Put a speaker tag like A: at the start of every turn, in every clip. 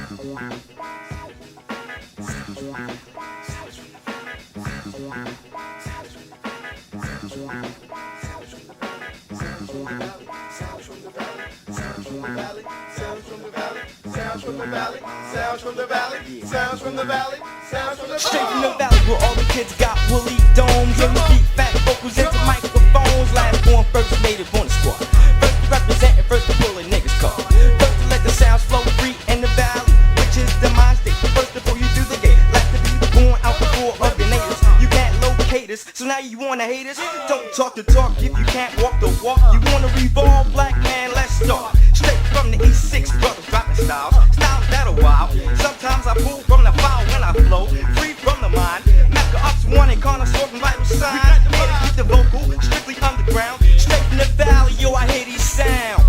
A: Straight from the valley where all the kids got woolly domes. On the beat, fat vocals into microphones. Last born, first native on the squad. First to represent and first to pull a nigga's car. First to let the sounds flow free in the valley, which is the mind state. First to pull you through the gate. Last to be born out the door of the natives. You can't locate us, so now you wanna hate us? Don't talk the talk if you can't walk the walk. You wanna revolve, black man, let's start. Straight from the E6, brothers dropping styles. Styles that are wild. Sometimes I pull from the file when I flow. Free from the mind. Mecca ups one and connoisseur from vital signs. Here to keep the vocal strictly underground. Straight from the valley, yo, I hear these sounds.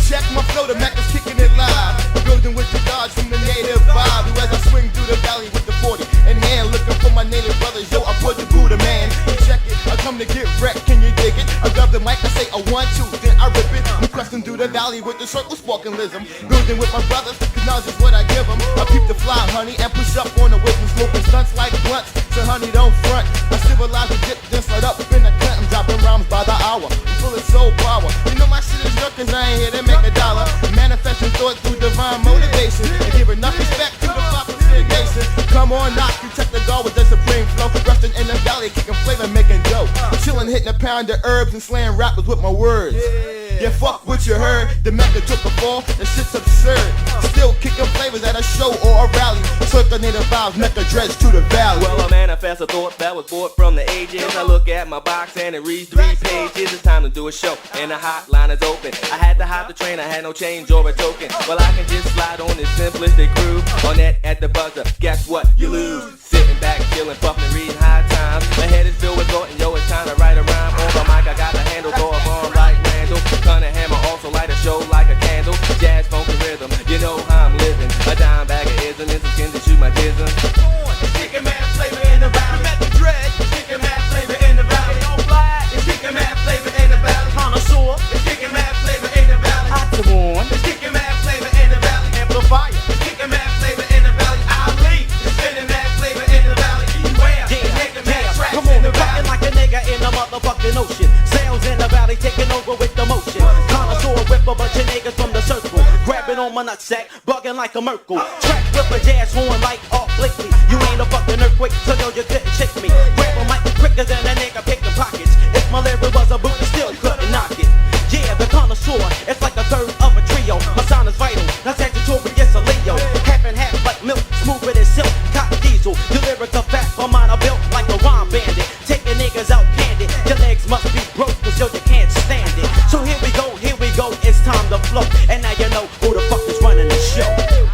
B: Check my flow, the Mecca's kicking it live. Building with the dodge from the native vibe. As I swing through the valley with the 40 in hand, looking for my native brothers. Yo, I put the Buddha man. You check it, I come to get wrecked. Can you dig it? I grab the mic, I say a 1, 2, then I rip it. I'm questing through the valley with the circle sparking lism. Building with my brothers, cause knowledge is what I give them. I keep the fly, honey, and push up on the wisdom, smoking stunts like blunts. So honey, don't front. I civilize the dip, then slide up in the cut and dropping rhymes by the hour. I'm full of soul power. You know my shit is good cause I ain't here to make a dollar. Manifesting thought through divine motivation and give enough respect to the propagation. Come on, knock, you check the guard with the supreme flow. Resting in the valley, kicking flavor, making dough. Chillin', hitting a pound of herbs and slaying rappers with my words. Yeah, fuck what you heard. The Mecca took a fall, that shit's absurd. Still kicking flavors at a show or a rally. Circulating vibes, Mecca dreads to the valley.
C: Well, I manifest a thought that was bought from the ages. I look at my box and it reads 3 pages. It's time to do a show and the hotline is open. I had to hop the train, I had no change or a token. Well, I can just slide on this simplistic groove. On that at the buzzer, guess what? You lose. Sitting back, chilling, puffing, reading high times. My head is filled with thought and yo, it's time to write a rhyme. On the mic, I got the handle, throw a bomb like Randall. Gun and hammer, also light a show like a candle. Jazz, funk, and rhythm, you know how I'm living. A dime bag of ism, and some skin to shoot my jism.
A: It's kicking mad flavor in the valley. Met the dread. It's kicking mad flavor in the valley. On fly. It's kicking mad flavor in the valley. Connoisseur. It's kicking mad flavor in the valley. Octagon. It's kicking mad flavor in the valley. Amplifier. It's kicking mad flavor in the valley. Ali. It's spinning mad flavor in the valley. Beware. It's kicking mad tracks in the valley. Like a nigga in the motherfucking ocean. Sounds in the valley taking over with the motion. Connoisseur whip a bunch of niggas from the circle. Grabbing on my nutsack, bugging like a Merkle. Track with a jazz horn like Art Blakely. You ain't a fucking earthquake, so yo, you couldn't shake me. Grab a mic quicker than a nigga picking pockets. If my lyric was a boot, you still couldn't knock it. Yeah, the connoisseur, it's like a third of a trio. My sound is vital, not Sagittarius or Leo. Half and half like milk, smooth with his silk. Cotton diesel, your lyrics are fat, my mind are built like a rhyme bandit. Taking niggas out candid, your legs must be broke, cause yo, you can't stand it. So here we go, it's time to flow. And now you know who the fuck is running the show.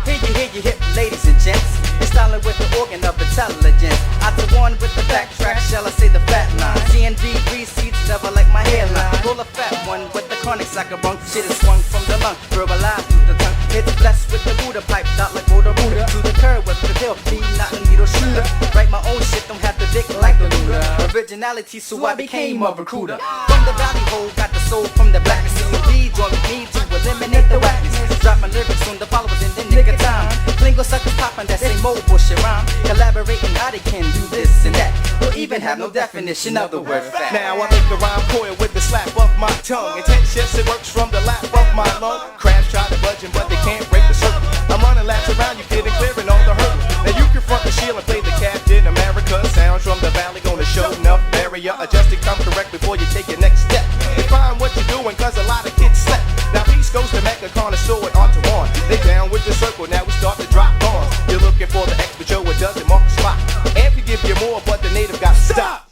D: Hear you hip ladies and gents. It's styling with the organ of intelligence. I took one with the backtrack, shall I say the fat line? CNV receipts, never like my hairline. Pull a fat one with the chronic sacabunk. Shit is swung from the lung, verbalized through the tongue. It's blessed with the Buddha pipe, not like Buddha. To the curb with the pill, me not a needle shooter. Write my own shit, don't have to dick like the Luda. Originality, so I became a recruiter. From the valley hole, got the soul from the black. CNV join with me to eliminate the wackness. Drop my lyrics on the followers in the nick of time. Lingo suckers poppin', that same old bullshit rhyme. Collaborating, how they can do this and that. Or even have no definition of the word fact.
B: Now I make the rhyme coil with the slap of my tongue. Intentions, it works from the lap of my lung. Crabs try to budge him, but they can't break the circle. I'm running laps around you, getting clearing all the hurdles. Now you confront the shield and play the Captain America. Sounds from the valley gonna show enough barrier. Adjust it, come correct before you take your next step. Define what you're doing, cause a lot of kids slept. Now peace goes to Mecca, connoisseur, and Artawan. They down with the circle, now we start to drop bombs. You're looking for the X, but yo, it doesn't mark the spot. And we give you more, but the native got stopped.